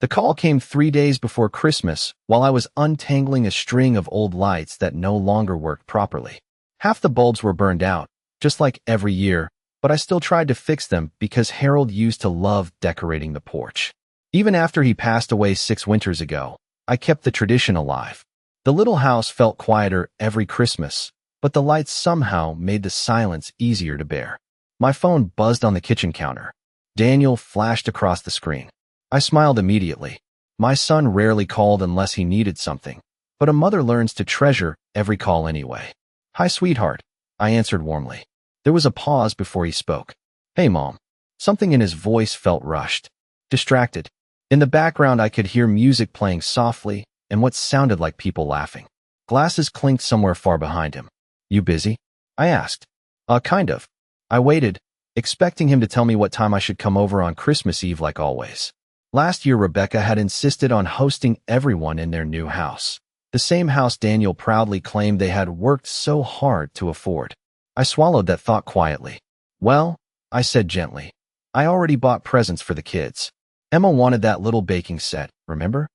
The call came 3 days before Christmas, while I was untangling a string of old lights that no longer worked properly. Half the bulbs were burned out, just like every year, but I still tried to fix them because Harold used to love decorating the porch. Even after he passed away 6 winters ago, I kept the tradition alive. The little house felt quieter every Christmas, but the lights somehow made the silence easier to bear. My phone buzzed on the kitchen counter. Daniel flashed across the screen. I smiled immediately. My son rarely called unless he needed something, but a mother learns to treasure every call anyway. "Hi, sweetheart," I answered warmly. There was a pause before he spoke. "Hey, Mom." Something in his voice felt rushed, distracted. In the background, I could hear music playing softly and what sounded like people laughing. Glasses clinked somewhere far behind him. "You busy?" I asked. Kind of." I waited, expecting him to tell me what time I should come over on Christmas Eve like always. Last year, Rebecca had insisted on hosting everyone in their new house. The same house Daniel proudly claimed they had worked so hard to afford. I swallowed that thought quietly. "Well," I said gently, "I already bought presents for the kids. Emma wanted that little baking set, remember?"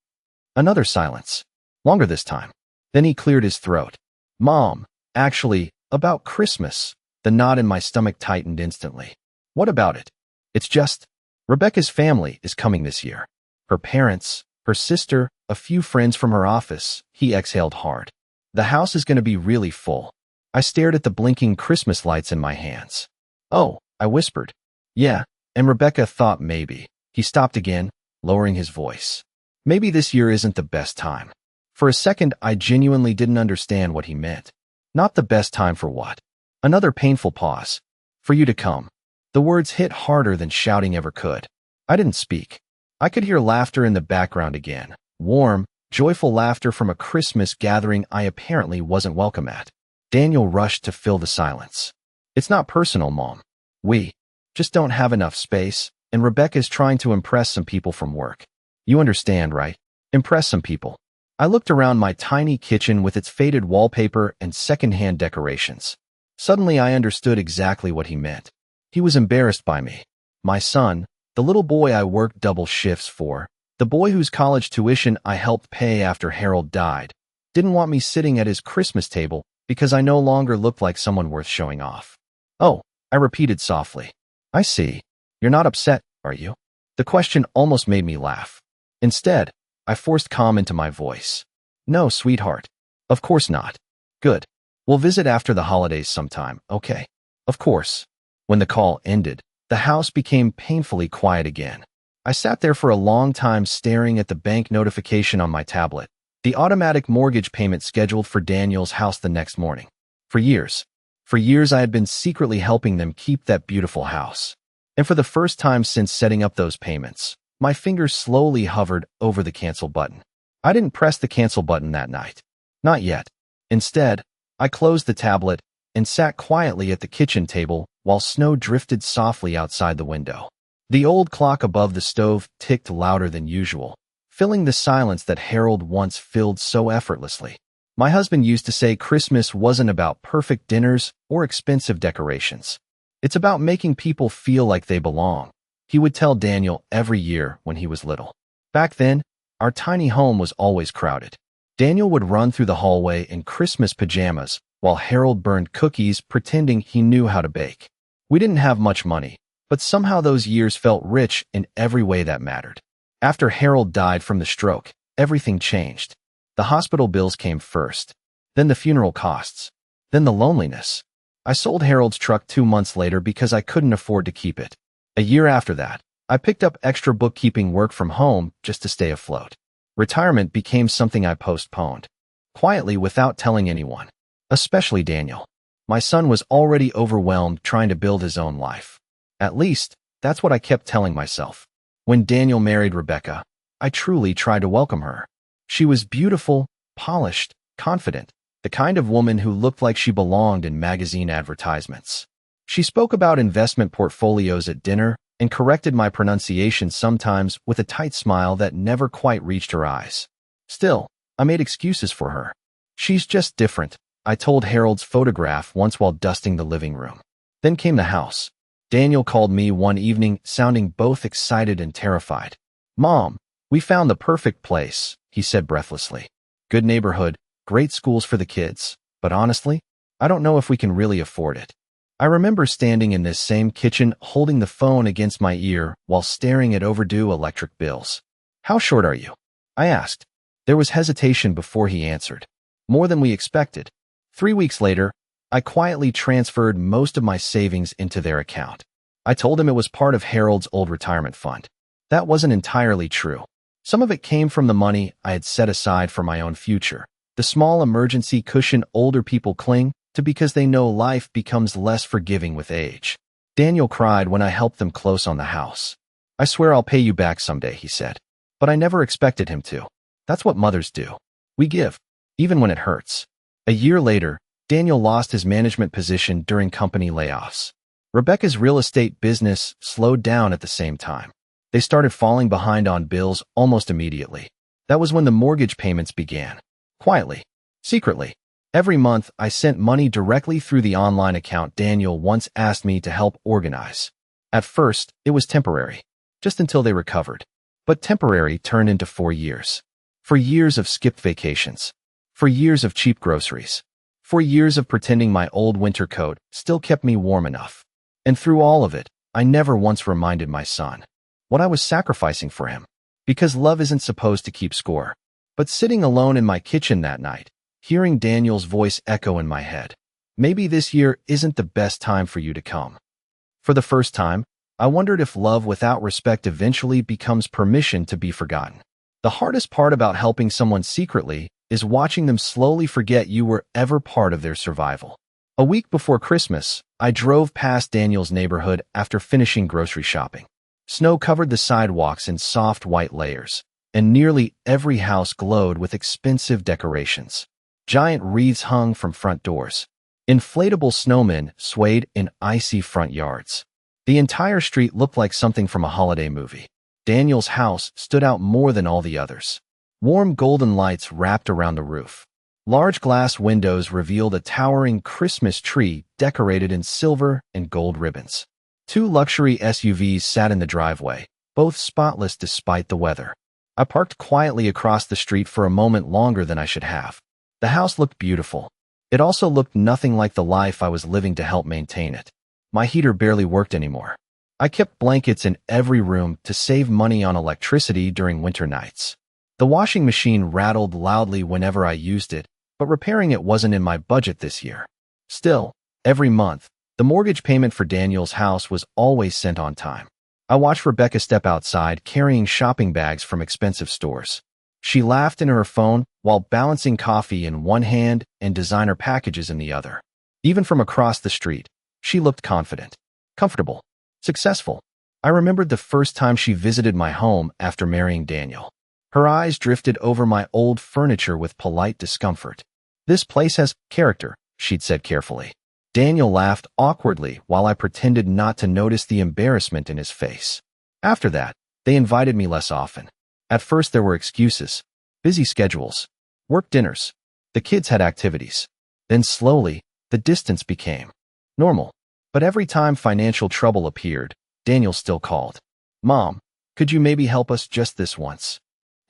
Another silence. Longer this time. Then he cleared his throat. "Mom, actually, about Christmas." The knot in my stomach tightened instantly. "What about it?" "It's just, Rebecca's family is coming this year. Her parents, her sister, a few friends from her office." He exhaled hard. "The house is going to be really full." I stared at the blinking Christmas lights in my hands. "Oh," I whispered. "Yeah, and Rebecca thought maybe." He stopped again, lowering his voice. "Maybe this year isn't the best time." For a second, I genuinely didn't understand what he meant. Not the best time for what? Another painful pause. "For you to come." The words hit harder than shouting ever could. I didn't speak. I could hear laughter in the background again. Warm, joyful laughter from a Christmas gathering I apparently wasn't welcome at. Daniel rushed to fill the silence. "It's not personal, Mom. We just don't have enough space, and Rebecca's trying to impress some people from work. You understand, right? Impress some people." I looked around my tiny kitchen with its faded wallpaper and secondhand decorations. Suddenly I understood exactly what he meant. He was embarrassed by me. My son, the little boy I worked double shifts for, the boy whose college tuition I helped pay after Harold died, didn't want me sitting at his Christmas table because I no longer looked like someone worth showing off. "Oh," I repeated softly. "I see. You're not upset, are you?" The question almost made me laugh. Instead, I forced calm into my voice. "No, sweetheart. Of course not." "Good. We'll visit after the holidays sometime, okay?" "Of course." When the call ended, the house became painfully quiet again. I sat there for a long time staring at the bank notification on my tablet, the automatic mortgage payment scheduled for Daniel's house the next morning. For years I had been secretly helping them keep that beautiful house. And for the first time since setting up those payments, my fingers slowly hovered over the cancel button. I didn't press the cancel button that night. Not yet. Instead, I closed the tablet and sat quietly at the kitchen table while snow drifted softly outside the window. The old clock above the stove ticked louder than usual, filling the silence that Harold once filled so effortlessly. My husband used to say Christmas wasn't about perfect dinners or expensive decorations. It's about making people feel like they belong. He would tell Daniel every year when he was little. Back then, our tiny home was always crowded. Daniel would run through the hallway in Christmas pajamas while Harold burned cookies pretending he knew how to bake. We didn't have much money, but somehow those years felt rich in every way that mattered. After Harold died from the stroke, everything changed. The hospital bills came first, then the funeral costs, then the loneliness. I sold Harold's truck 2 months later because I couldn't afford to keep it. A year after that, I picked up extra bookkeeping work from home just to stay afloat. Retirement became something I postponed, quietly without telling anyone, especially Daniel. My son was already overwhelmed trying to build his own life. At least, that's what I kept telling myself. When Daniel married Rebecca, I truly tried to welcome her. She was beautiful, polished, confident, the kind of woman who looked like she belonged in magazine advertisements. She spoke about investment portfolios at dinner and corrected my pronunciation sometimes with a tight smile that never quite reached her eyes. Still, I made excuses for her. "She's just different," I told Harold's photograph once while dusting the living room. Then came the house. Daniel called me one evening, sounding both excited and terrified. "Mom, We found the perfect place, he said breathlessly. Good neighborhood, great schools for the kids, but honestly, I don't know if we can really afford it. I remember standing in this same kitchen holding the phone against my ear while staring at overdue electric bills. How short are you? I asked. There was hesitation before he answered. More than we expected. 3 weeks later, I quietly transferred most of my savings into their account. I told him it was part of Harold's old retirement fund. That wasn't entirely true. Some of it came from the money I had set aside for my own future, the small emergency cushion older people cling to because they know life becomes less forgiving with age. Daniel cried when I helped them close on the house. I swear I'll pay you back someday, he said. But I never expected him to. That's what mothers do. We give, even when it hurts. A year later, Daniel lost his management position during company layoffs. Rebecca's real estate business slowed down at the same time. They started falling behind on bills almost immediately. That was when the mortgage payments began. Quietly, secretly. Every month, I sent money directly through the online account Daniel once asked me to help organize. At first, it was temporary, just until they recovered. But temporary turned into 4 years. 4 years of skipped vacations. 4 years of cheap groceries. 4 years of pretending my old winter coat still kept me warm enough. And through all of it, I never once reminded my son what I was sacrificing for him. Because love isn't supposed to keep score. But sitting alone in my kitchen that night, hearing Daniel's voice echo in my head, maybe this year isn't the best time for you to come. For the first time, I wondered if love without respect eventually becomes permission to be forgotten. The hardest part about helping someone secretly is watching them slowly forget you were ever part of their survival. A week before Christmas, I drove past Daniel's neighborhood after finishing grocery shopping. Snow covered the sidewalks in soft white layers, and nearly every house glowed with expensive decorations. Giant wreaths hung from front doors. Inflatable snowmen swayed in icy front yards. The entire street looked like something from a holiday movie. Daniel's house stood out more than all the others. Warm golden lights wrapped around the roof. Large glass windows revealed a towering Christmas tree decorated in silver and gold ribbons. 2 luxury SUVs sat in the driveway, both spotless despite the weather. I parked quietly across the street for a moment longer than I should have. The house looked beautiful. It also looked nothing like the life I was living to help maintain it. My heater barely worked anymore. I kept blankets in every room to save money on electricity during winter nights. The washing machine rattled loudly whenever I used it, but repairing it wasn't in my budget this year. Still, every month, the mortgage payment for Daniel's house was always sent on time. I watched Rebecca step outside carrying shopping bags from expensive stores. She laughed into her phone while balancing coffee in one hand and designer packages in the other. Even from across the street, she looked confident, comfortable, successful. I remembered the first time she visited my home after marrying Daniel. Her eyes drifted over my old furniture with polite discomfort. This place has character, she'd said carefully. Daniel laughed awkwardly while I pretended not to notice the embarrassment in his face. After that, they invited me less often. At first there were excuses, busy schedules, work dinners. The kids had activities. Then slowly, the distance became normal. But every time financial trouble appeared, Daniel still called. Mom, could you maybe help us just this once?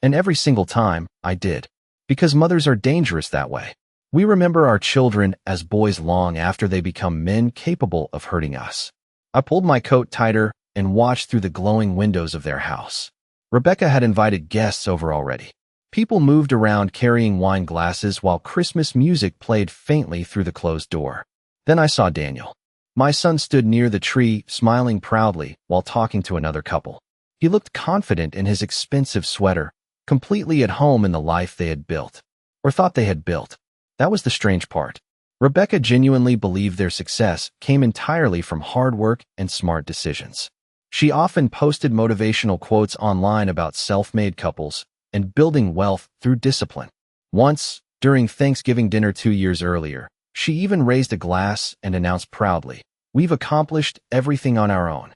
And every single time, I did. Because mothers are dangerous that way. We remember our children as boys long after they become men capable of hurting us. I pulled my coat tighter and watched through the glowing windows of their house. Rebecca had invited guests over already. People moved around carrying wine glasses while Christmas music played faintly through the closed door. Then I saw Daniel. My son stood near the tree, smiling proudly while talking to another couple. He looked confident in his expensive sweater, completely at home in the life they had built, or thought they had built. That was the strange part. Rebecca genuinely believed their success came entirely from hard work and smart decisions. She often posted motivational quotes online about self-made couples and building wealth through discipline. Once, during Thanksgiving dinner 2 years earlier, she even raised a glass and announced proudly, "We've accomplished everything on our own."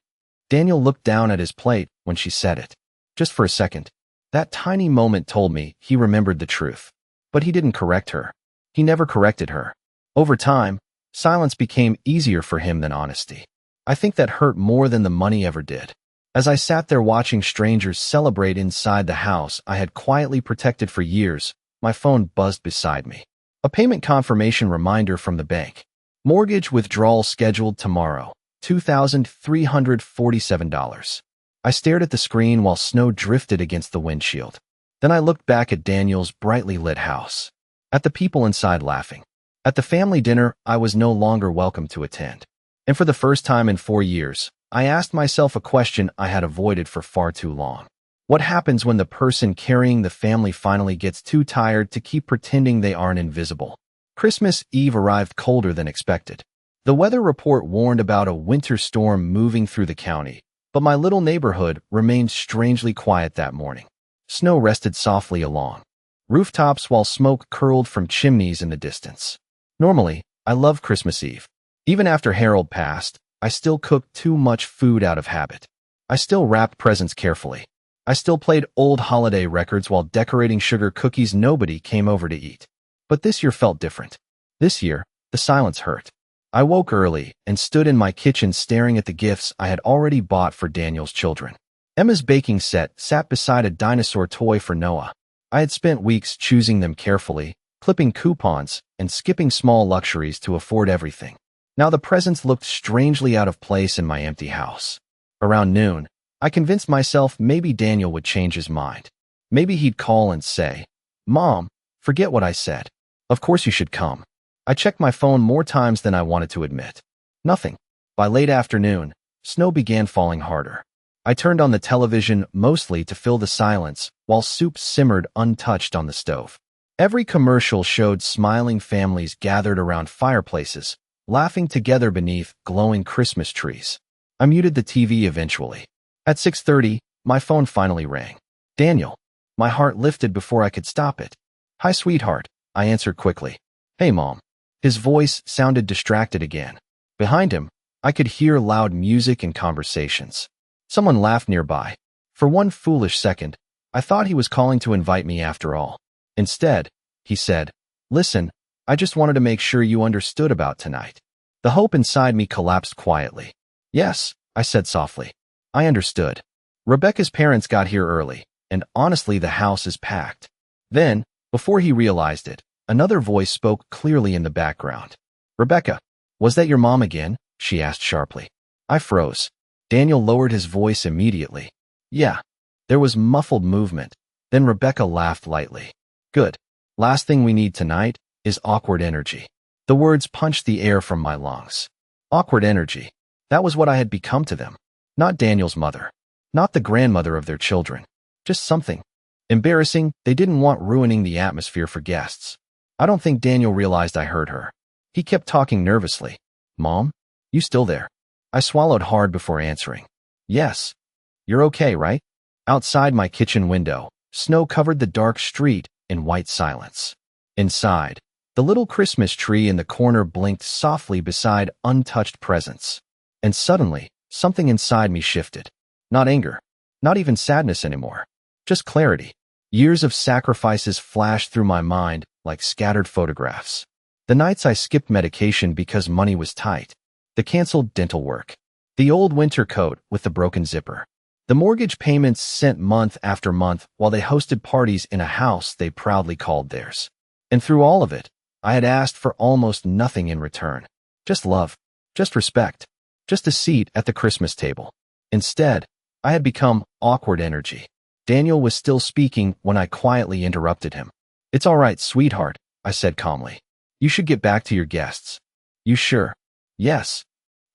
Daniel looked down at his plate when she said it. Just for a second, that tiny moment told me he remembered the truth. But he didn't correct her. He never corrected her. Over time, silence became easier for him than honesty. I think that hurt more than the money ever did. As I sat there watching strangers celebrate inside the house I had quietly protected for years, my phone buzzed beside me. A payment confirmation reminder from the bank. Mortgage withdrawal scheduled tomorrow, $2,347. I stared at the screen while snow drifted against the windshield. Then I looked back at Daniel's brightly lit house, at the people inside laughing, at the family dinner I was no longer welcome to attend. And for the first time in 4 years, I asked myself a question I had avoided for far too long. What happens when the person carrying the family finally gets too tired to keep pretending they aren't invisible? Christmas Eve arrived colder than expected. The weather report warned about a winter storm moving through the county, but my little neighborhood remained strangely quiet that morning. Snow rested softly along rooftops while smoke curled from chimneys in the distance. Normally, I love Christmas Eve. Even after Harold passed, I still cooked too much food out of habit. I still wrapped presents carefully. I still played old holiday records while decorating sugar cookies nobody came over to eat. But this year felt different. This year, the silence hurt. I woke early and stood in my kitchen staring at the gifts I had already bought for Daniel's children. Emma's baking set sat beside a dinosaur toy for Noah. I had spent weeks choosing them carefully, clipping coupons, and skipping small luxuries to afford everything. Now the presents looked strangely out of place in my empty house. Around noon, I convinced myself maybe Daniel would change his mind. Maybe he'd call and say, "Mom, forget what I said. Of course you should come." I checked my phone more times than I wanted to admit. Nothing. By late afternoon, snow began falling harder. I turned on the television mostly to fill the silence while soup simmered untouched on the stove. Every commercial showed smiling families gathered around fireplaces, laughing together beneath glowing Christmas trees. I muted the TV eventually. At 6:30, my phone finally rang. Daniel. My heart lifted before I could stop it. "Hi, sweetheart," I answered quickly. "Hey, Mom." His voice sounded distracted again. Behind him, I could hear loud music and conversations. Someone laughed nearby. For one foolish second, I thought he was calling to invite me after all. Instead, he said, "Listen, I just wanted to make sure you understood about tonight." The hope inside me collapsed quietly. "Yes," I said softly. I understood. Rebecca's parents got here early, and honestly the house is packed. Then, before he realized it, another voice spoke clearly in the background. "Rebecca, was that your mom again?" she asked sharply. I froze. Daniel lowered his voice immediately. "Yeah." There was muffled movement. Then Rebecca laughed lightly. "Good. Last thing we need tonight is awkward energy." The words punched the air from my lungs. Awkward energy. That was what I had become to them. Not Daniel's mother. Not the grandmother of their children. Just something embarrassing they didn't want ruining the atmosphere for guests. I don't think Daniel realized I heard her. He kept talking nervously. "Mom? You still there?" I swallowed hard before answering. "Yes." "You're okay, right?" Outside my kitchen window, snow covered the dark street in white silence. Inside, the little Christmas tree in the corner blinked softly beside untouched presents. And suddenly, something inside me shifted. Not anger. Not even sadness anymore. Just clarity. Years of sacrifices flashed through my mind like scattered photographs. The nights I skipped medication because money was tight. The canceled dental work. The old winter coat with the broken zipper. The mortgage payments sent month after month while they hosted parties in a house they proudly called theirs. And through all of it, I had asked for almost nothing in return. Just love. Just respect. Just a seat at the Christmas table. Instead, I had become awkward energy. Daniel was still speaking when I quietly interrupted him. "It's all right, sweetheart," I said calmly. "You should get back to your guests." "You sure?" "Yes."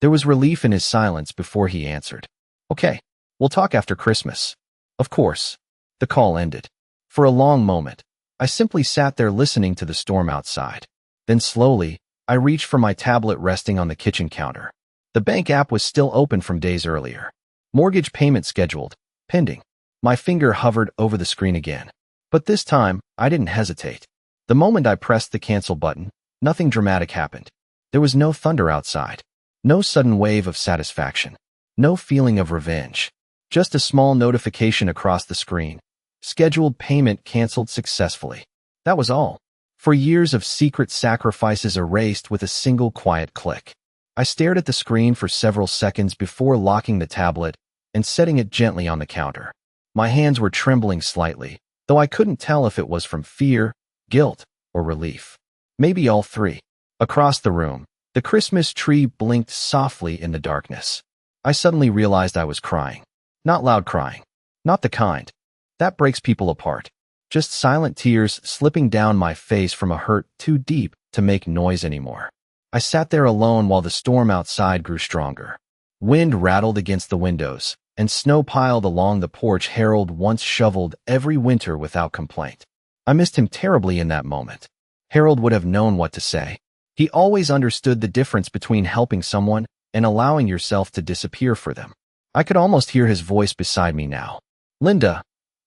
There was relief in his silence before he answered. "Okay, we'll talk after Christmas." Of course. The call ended. For a long moment, I simply sat there listening to the storm outside. Then slowly, I reached for my tablet resting on the kitchen counter. The bank app was still open from days earlier. Mortgage payment scheduled, pending. My finger hovered over the screen again. But this time, I didn't hesitate. The moment I pressed the cancel button, nothing dramatic happened. There was no thunder outside. No sudden wave of satisfaction. No feeling of revenge. Just a small notification across the screen. Scheduled payment canceled successfully. That was all. For years of secret sacrifices erased with a single quiet click. I stared at the screen for several seconds before locking the tablet and setting it gently on the counter. My hands were trembling slightly, though I couldn't tell if it was from fear, guilt, or relief. Maybe all three. Across the room, the Christmas tree blinked softly in the darkness. I suddenly realized I was crying. Not loud crying. Not the kind that breaks people apart. Just silent tears slipping down my face from a hurt too deep to make noise anymore. I sat there alone while the storm outside grew stronger. Wind rattled against the windows, and snow piled along the porch Harold once shoveled every winter without complaint. I missed him terribly in that moment. Harold would have known what to say. He always understood the difference between helping someone and allowing yourself to disappear for them. I could almost hear his voice beside me now. Linda,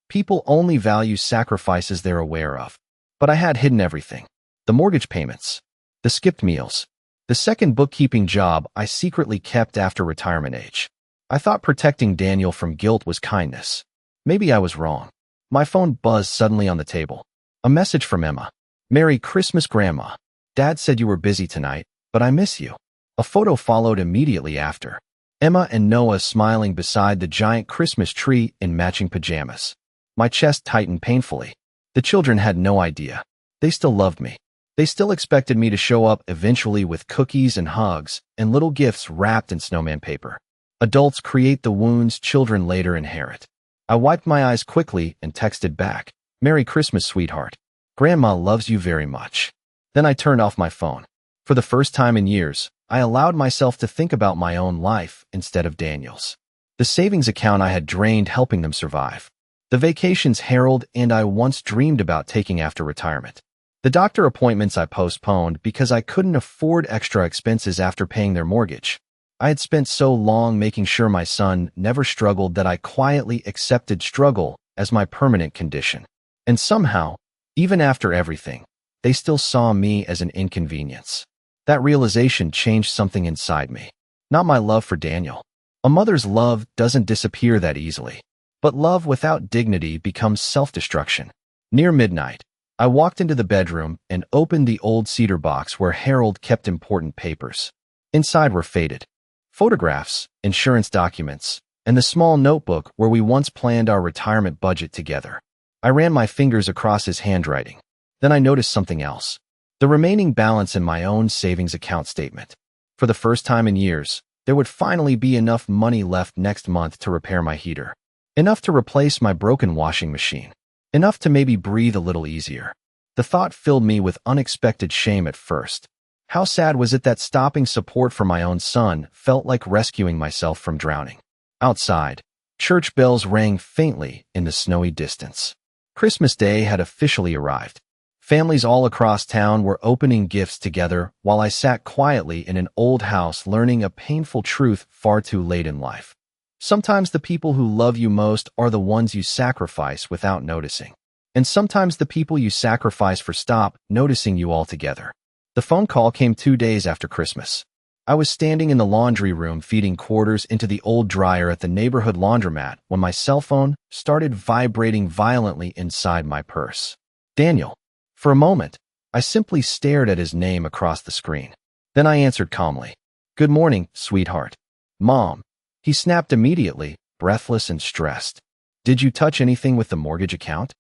people only value sacrifices they're aware of. But I had hidden everything. The mortgage payments, the skipped meals, the second bookkeeping job I secretly kept after retirement age. I thought protecting Daniel from guilt was kindness. Maybe I was wrong. My phone buzzed suddenly on the table. A message from Emma. Merry Christmas, Grandma. Dad said you were busy tonight, but I miss you. A photo followed immediately after. Emma and Noah smiling beside the giant Christmas tree in matching pajamas. My chest tightened painfully. The children had no idea. They still loved me. They still expected me to show up eventually with cookies and hugs and little gifts wrapped in snowman paper. Adults create the wounds children later inherit. I wiped my eyes quickly and texted back, Merry Christmas, sweetheart. Grandma loves you very much. Then I turned off my phone. For the first time in years, I allowed myself to think about my own life instead of Daniel's. The savings account I had drained helping them survive. The vacations Harold and I once dreamed about taking after retirement. The doctor appointments I postponed because I couldn't afford extra expenses after paying their mortgage. I had spent so long making sure my son never struggled that I quietly accepted struggle as my permanent condition. And somehow, even after everything, they still saw me as an inconvenience. That realization changed something inside me. Not my love for Daniel. A mother's love doesn't disappear that easily. But love without dignity becomes self-destruction. Near midnight, I walked into the bedroom and opened the old cedar box where Harold kept important papers. Inside were faded photographs, insurance documents, and the small notebook where we once planned our retirement budget together. I ran my fingers across his handwriting. Then I noticed something else. The remaining balance in my own savings account statement. For the first time in years, there would finally be enough money left next month to repair my heater. Enough to replace my broken washing machine. Enough to maybe breathe a little easier. The thought filled me with unexpected shame at first. How sad was it that stopping support for my own son felt like rescuing myself from drowning? Outside, church bells rang faintly in the snowy distance. Christmas Day had officially arrived. Families all across town were opening gifts together while I sat quietly in an old house learning a painful truth far too late in life. Sometimes the people who love you most are the ones you sacrifice without noticing. And sometimes the people you sacrifice for stop noticing you altogether. The phone call came 2 days after Christmas. I was standing in the laundry room feeding quarters into the old dryer at the neighborhood laundromat when my cell phone started vibrating violently inside my purse. Daniel. For a moment, I simply stared at his name across the screen. Then I answered calmly. Good morning, sweetheart. Mom. He snapped immediately, breathless and stressed. Did you touch anything with the mortgage account?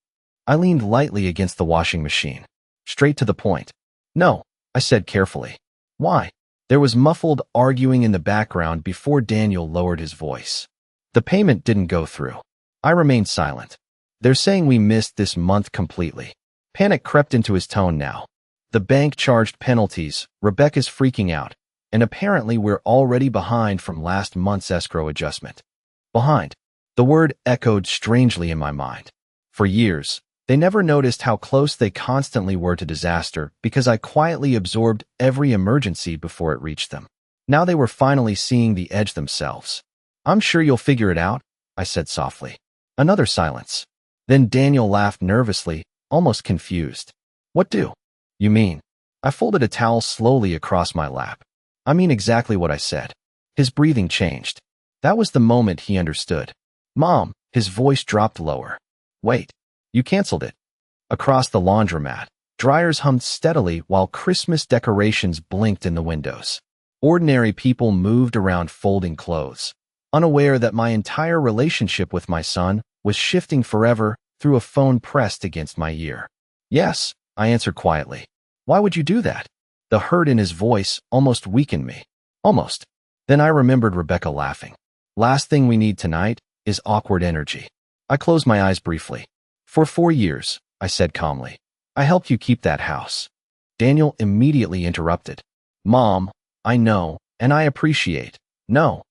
I leaned lightly against the washing machine. Straight to the point. No, I said carefully. Why? There was muffled arguing in the background before Daniel lowered his voice. The payment didn't go through. I remained silent. They're saying we missed this month completely. Panic crept into his tone now. The bank charged penalties, Rebecca's freaking out, and apparently we're already behind from last month's escrow adjustment. Behind. The word echoed strangely in my mind. For years, they never noticed how close they constantly were to disaster because I quietly absorbed every emergency before it reached them. Now they were finally seeing the edge themselves. I'm sure you'll figure it out, I said softly. Another silence. Then Daniel laughed nervously, almost confused. What do you mean? I folded a towel slowly across my lap. I mean exactly what I said. His breathing changed. That was the moment he understood. Mom, his voice dropped lower. Wait, you canceled it. Across the laundromat, dryers hummed steadily while Christmas decorations blinked in the windows. Ordinary people moved around folding clothes. unaware that my entire relationship with my son was shifting forever through a phone pressed against my ear. Yes, I answered quietly. Why would you do that? The hurt in his voice almost weakened me. Almost. Then I remembered Rebecca laughing. Last thing we need tonight is awkward energy. I closed my eyes briefly. For 4 years, I said calmly, I helped you keep that house. Daniel immediately interrupted. Mom, I know, and I appreciate. No,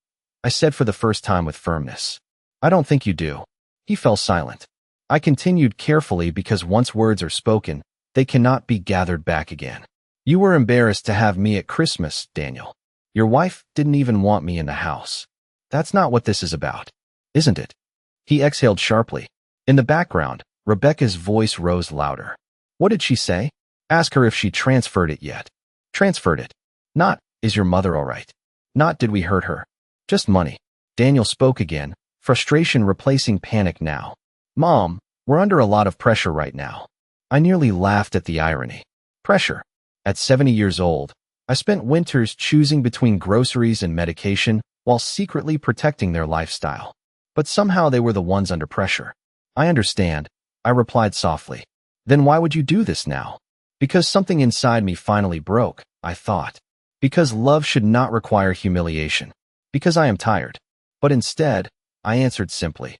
I said for the first time with firmness. I don't think you do. He fell silent. I continued carefully because once words are spoken, they cannot be gathered back again. You were embarrassed to have me at Christmas, Daniel. Your wife didn't even want me in the house. That's not what this is about, isn't it? He exhaled sharply. In the background, Rebecca's voice rose louder. What did she say? Ask her if she transferred it yet. Transferred it. Not, is your mother all right? Not, did we hurt her? Just money. Daniel spoke again, frustration replacing panic now. Mom, we're under a lot of pressure right now. I nearly laughed at the irony. Pressure. At 70 years old, I spent winters choosing between groceries and medication while secretly protecting their lifestyle. But somehow they were the ones under pressure. I understand, I replied softly. Then why would you do this now? Because something inside me finally broke, I thought. Because love should not require humiliation. Because I am tired. But instead, I answered simply.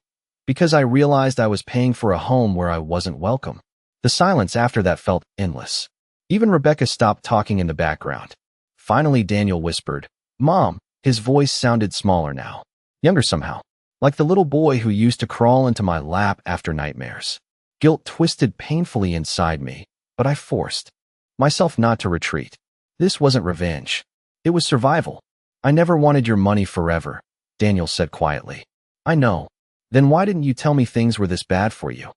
Because I realized I was paying for a home where I wasn't welcome. The silence after that felt endless. Even Rebecca stopped talking in the background. Finally, Daniel whispered, Mom, his voice sounded smaller now. Younger somehow. Like the little boy who used to crawl into my lap after nightmares. Guilt twisted painfully inside me, but I forced myself not to retreat. This wasn't revenge. It was survival. I never wanted your money forever, Daniel said quietly. I know. Then why didn't you tell me things were this bad for you?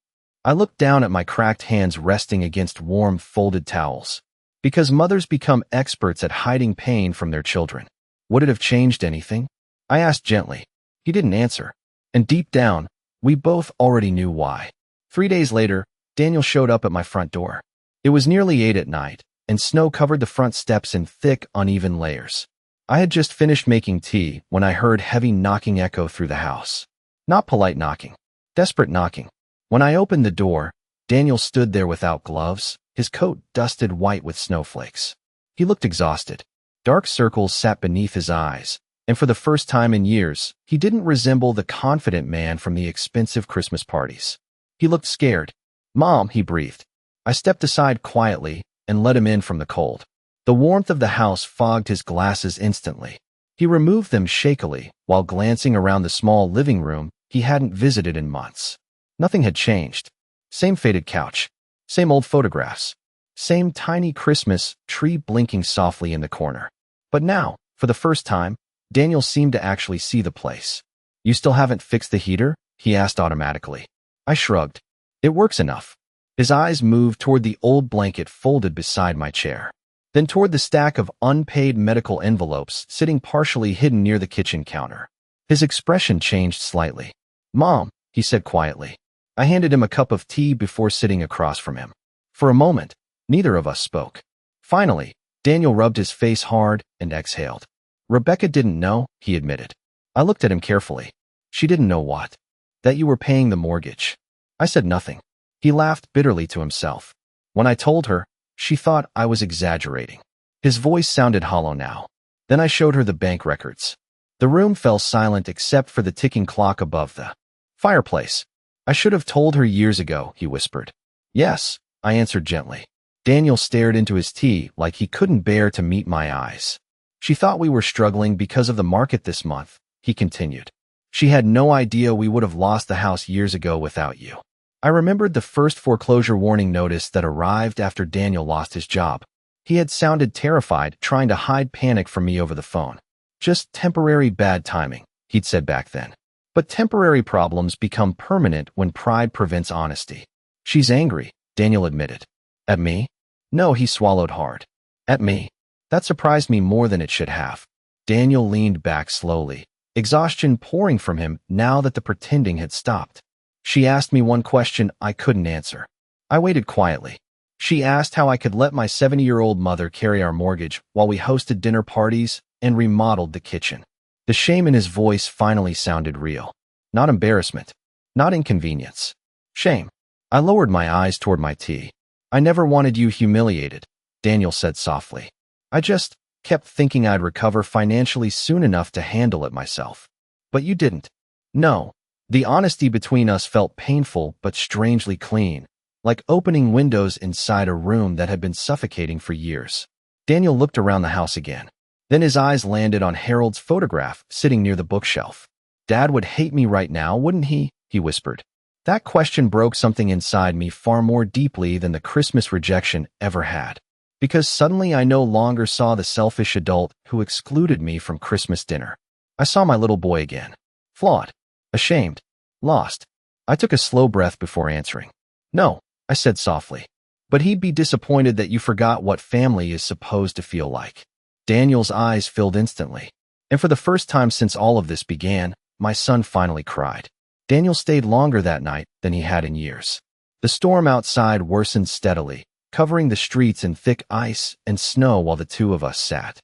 I looked down at my cracked hands resting against warm, folded towels. Because mothers become experts at hiding pain from their children. Would it have changed anything? I asked gently. He didn't answer. And deep down, we both already knew why. 3 days later, Daniel showed up at my front door. It was nearly 8 at night, and snow covered the front steps in thick, uneven layers. I had just finished making tea when I heard heavy knocking echo through the house. Not polite knocking. Desperate knocking. When I opened the door, Daniel stood there without gloves, his coat dusted white with snowflakes. He looked exhausted. Dark circles sat beneath his eyes, and for the first time in years, he didn't resemble the confident man from the expensive Christmas parties. He looked scared. Mom, he breathed. I stepped aside quietly and let him in from the cold. The warmth of the house fogged his glasses instantly. He removed them shakily while glancing around the small living room he hadn't visited in months. Nothing had changed. Same faded couch. Same old photographs. Same tiny Christmas tree blinking softly in the corner. But now, for the first time, Daniel seemed to actually see the place. You still haven't fixed the heater? He asked automatically. I shrugged. It works enough. His eyes moved toward the old blanket folded beside my chair. Then toward the stack of unpaid medical envelopes sitting partially hidden near the kitchen counter. His expression changed slightly. Mom, he said quietly. I handed him a cup of tea before sitting across from him. For a moment, neither of us spoke. Finally, Daniel rubbed his face hard and exhaled. Rebecca didn't know, he admitted. I looked at him carefully. She didn't know what? That you were paying the mortgage. I said nothing. He laughed bitterly to himself. When I told her, she thought I was exaggerating. His voice sounded hollow now. Then I showed her the bank records. The room fell silent except for the ticking clock above the fireplace. I should have told her years ago, he whispered. Yes, I answered gently. Daniel stared into his tea like he couldn't bear to meet my eyes. She thought we were struggling because of the market this month, he continued. She had no idea we would have lost the house years ago without you. I remembered the first foreclosure warning notice that arrived after Daniel lost his job. He had sounded terrified, trying to hide panic from me over the phone. Just temporary bad timing, he'd said back then. But temporary problems become permanent when pride prevents honesty. She's angry, Daniel admitted. At me? No, he swallowed hard. At me. That surprised me more than it should have. Daniel leaned back slowly, exhaustion pouring from him now that the pretending had stopped. She asked me one question I couldn't answer. I waited quietly. She asked how I could let my 70-year-old mother carry our mortgage while we hosted dinner parties and remodeled the kitchen. The shame in his voice finally sounded real. Not embarrassment. Not inconvenience. Shame. I lowered my eyes toward my tea. I never wanted you humiliated, Daniel said softly. I just kept thinking I'd recover financially soon enough to handle it myself. But you didn't. No. The honesty between us felt painful but strangely clean, like opening windows inside a room that had been suffocating for years. Daniel looked around the house again. Then his eyes landed on Harold's photograph sitting near the bookshelf. Dad would hate me right now, wouldn't he? He whispered. That question broke something inside me far more deeply than the Christmas rejection ever had. Because suddenly I no longer saw the selfish adult who excluded me from Christmas dinner. I saw my little boy again. Flawed. Ashamed. Lost. I took a slow breath before answering. No, I said softly. But he'd be disappointed that you forgot what family is supposed to feel like. Daniel's eyes filled instantly. And for the first time since all of this began, my son finally cried. Daniel stayed longer that night than he had in years. The storm outside worsened steadily, covering the streets in thick ice and snow while the two of us sat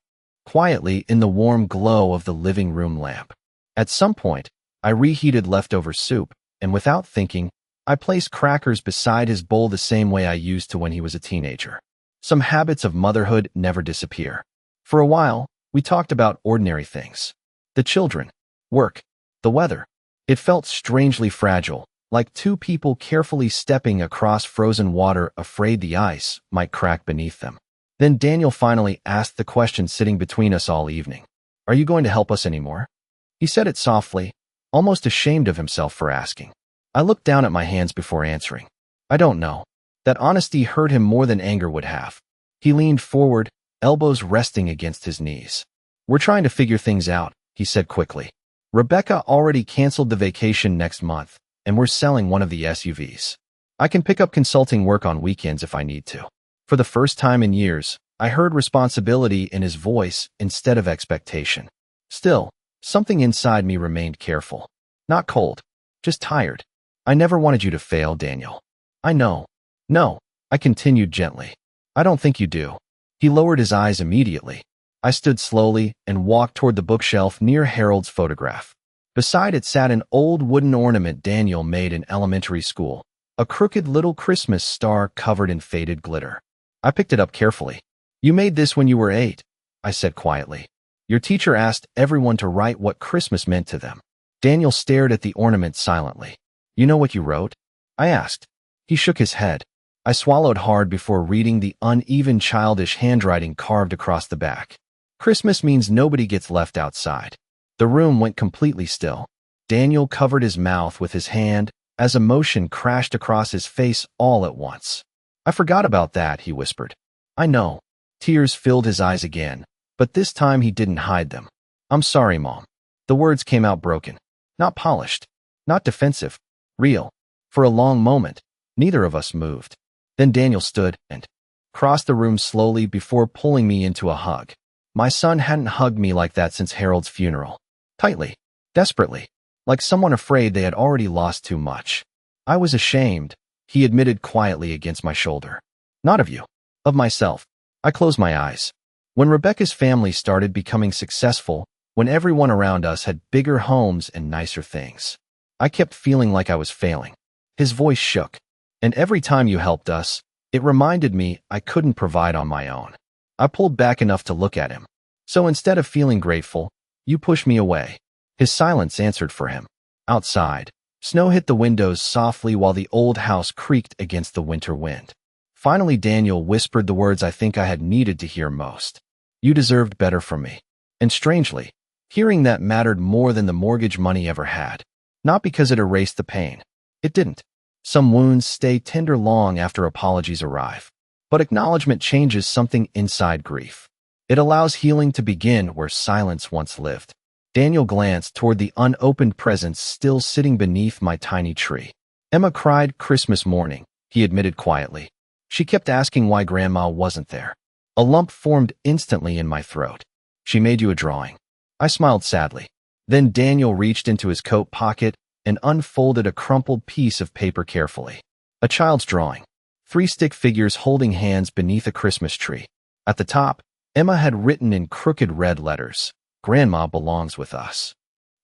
quietly in the warm glow of the living room lamp. At some point, I reheated leftover soup, and without thinking, I placed crackers beside his bowl the same way I used to when he was a teenager. Some habits of motherhood never disappear. For a while, we talked about ordinary things. The children, work, the weather. It felt strangely fragile, like two people carefully stepping across frozen water afraid the ice might crack beneath them. Then Daniel finally asked the question sitting between us all evening. Are you going to help us anymore? He said it softly, almost ashamed of himself for asking. I looked down at my hands before answering. I don't know. That honesty hurt him more than anger would have. He leaned forward, elbows resting against his knees. We're trying to figure things out, he said quickly. Rebecca already canceled the vacation next month, and we're selling one of the SUVs. I can pick up consulting work on weekends if I need to. For the first time in years, I heard responsibility in his voice instead of expectation. Still, something inside me remained careful. Not cold, just tired. I never wanted you to fail, Daniel. I know. No, I continued gently. I don't think you do. He lowered his eyes immediately. I stood slowly and walked toward the bookshelf near Harold's photograph. Beside it sat an old wooden ornament Daniel made in elementary school, a crooked little Christmas star covered in faded glitter. I picked it up carefully. You made this when you were 8, I said quietly. Your teacher asked everyone to write what Christmas meant to them. Daniel stared at the ornament silently. You know what you wrote? I asked. He shook his head. I swallowed hard before reading the uneven childish handwriting carved across the back. Christmas means nobody gets left outside. The room went completely still. Daniel covered his mouth with his hand as emotion crashed across his face all at once. I forgot about that, he whispered. I know. Tears filled his eyes again, but this time he didn't hide them. I'm sorry, Mom. The words came out broken. Not polished. Not defensive. Real. For a long moment, neither of us moved. Then Daniel stood and crossed the room slowly before pulling me into a hug. My son hadn't hugged me like that since Harold's funeral. Tightly. Desperately. Like someone afraid they had already lost too much. I was ashamed, he admitted quietly against my shoulder. Not of you. Of myself. I closed my eyes. When Rebecca's family started becoming successful, when everyone around us had bigger homes and nicer things, I kept feeling like I was failing. His voice shook. And every time you helped us, it reminded me I couldn't provide on my own. I pulled back enough to look at him. So instead of feeling grateful, you pushed me away. His silence answered for him. Outside, snow hit the windows softly while the old house creaked against the winter wind. Finally, Daniel whispered the words I think I had needed to hear most. You deserved better from me. And strangely, hearing that mattered more than the mortgage money ever had. Not because it erased the pain. It didn't. Some wounds stay tender long after apologies arrive. But acknowledgement changes something inside grief. It allows healing to begin where silence once lived. Daniel glanced toward the unopened presents still sitting beneath my tiny tree. Emma cried Christmas morning, he admitted quietly. She kept asking why Grandma wasn't there. A lump formed instantly in my throat. She made you a drawing. I smiled sadly. Then Daniel reached into his coat pocket and unfolded a crumpled piece of paper carefully. A child's drawing. 3 stick figures holding hands beneath a Christmas tree. At the top, Emma had written in crooked red letters, Grandma belongs with us.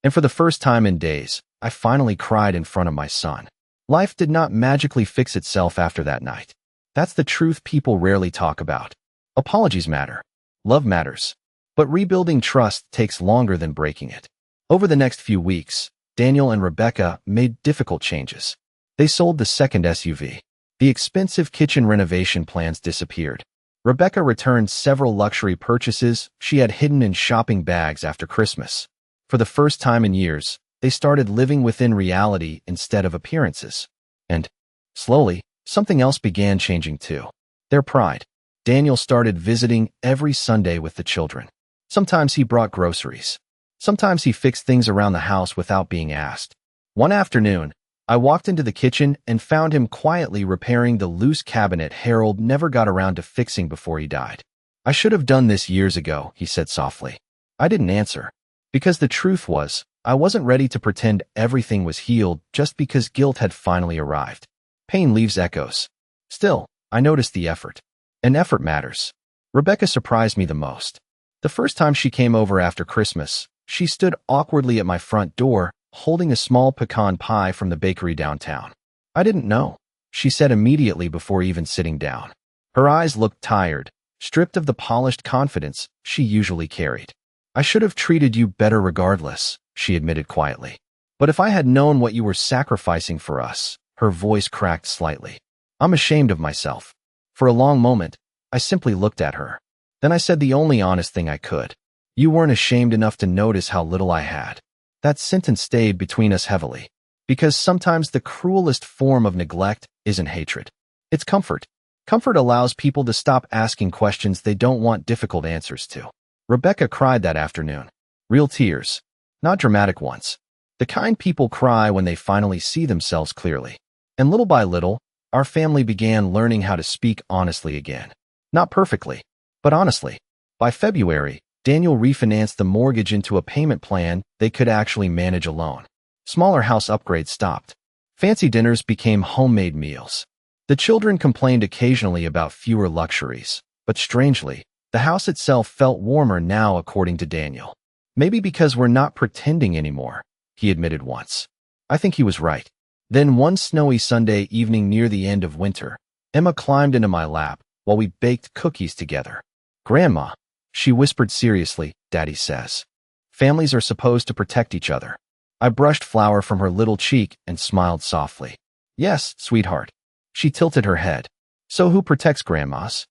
And for the first time in days, I finally cried in front of my son. Life did not magically fix itself after that night. That's the truth people rarely talk about. Apologies matter. Love matters. But rebuilding trust takes longer than breaking it. Over the next few weeks, Daniel and Rebecca made difficult changes. They sold the second SUV. The expensive kitchen renovation plans disappeared. Rebecca returned several luxury purchases she had hidden in shopping bags after Christmas. For the first time in years, they started living within reality instead of appearances. And, slowly, something else began changing too. Their pride. Daniel started visiting every Sunday with the children. Sometimes he brought groceries. Sometimes he fixed things around the house without being asked. One afternoon, I walked into the kitchen and found him quietly repairing the loose cabinet Harold never got around to fixing before he died. "I should have done this years ago," he said softly. I didn't answer. Because the truth was, I wasn't ready to pretend everything was healed just because guilt had finally arrived. Pain leaves echoes. Still, I noticed the effort. And effort matters. Rebecca surprised me the most. The first time she came over after Christmas, she stood awkwardly at my front door, holding a small pecan pie from the bakery downtown. "I didn't know," she said immediately before even sitting down. Her eyes looked tired, stripped of the polished confidence she usually carried. "I should have treated you better regardless," she admitted quietly. "But if I had known what you were sacrificing for us," her voice cracked slightly. "I'm ashamed of myself." For a long moment, I simply looked at her. Then I said the only honest thing I could. "You weren't ashamed enough to notice how little I had." That sentence stayed between us heavily. Because sometimes the cruelest form of neglect isn't hatred. It's comfort. Comfort allows people to stop asking questions they don't want difficult answers to. Rebecca cried that afternoon. Real tears. Not dramatic ones. The kind people cry when they finally see themselves clearly. And little by little, our family began learning how to speak honestly again. Not perfectly, but honestly. By February, Daniel refinanced the mortgage into a payment plan they could actually manage alone. Smaller house upgrades stopped. Fancy dinners became homemade meals. The children complained occasionally about fewer luxuries, but strangely, the house itself felt warmer now according to Daniel. "Maybe because we're not pretending anymore," he admitted once. I think he was right. Then one snowy Sunday evening near the end of winter, Emma climbed into my lap while we baked cookies together. "Grandma," she whispered seriously, "Daddy says families are supposed to protect each other." I brushed flour from her little cheek and smiled softly. "Yes, sweetheart." She tilted her head. "So who protects grandmas?"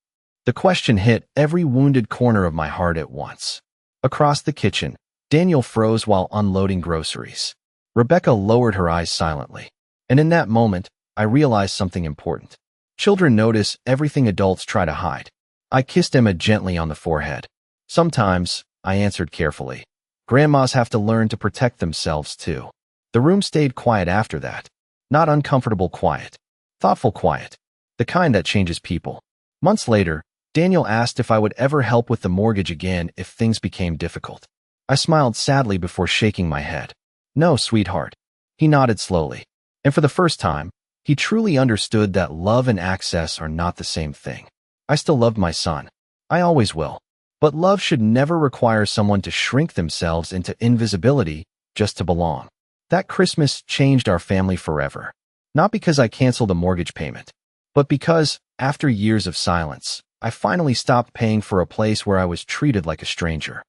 The question hit every wounded corner of my heart at once. Across the kitchen, Daniel froze while unloading groceries. Rebecca lowered her eyes silently. And in that moment, I realized something important. Children notice everything adults try to hide. I kissed Emma gently on the forehead. "Sometimes," I answered carefully, "grandmas have to learn to protect themselves too." The room stayed quiet after that. Not uncomfortable quiet. Thoughtful quiet. The kind that changes people. Months later, Daniel asked if I would ever help with the mortgage again if things became difficult. I smiled sadly before shaking my head. "No, sweetheart." He nodded slowly. And for the first time, he truly understood that love and access are not the same thing. I still loved my son. I always will. But love should never require someone to shrink themselves into invisibility just to belong. That Christmas changed our family forever. Not because I canceled a mortgage payment, but because, after years of silence, I finally stopped paying for a place where I was treated like a stranger.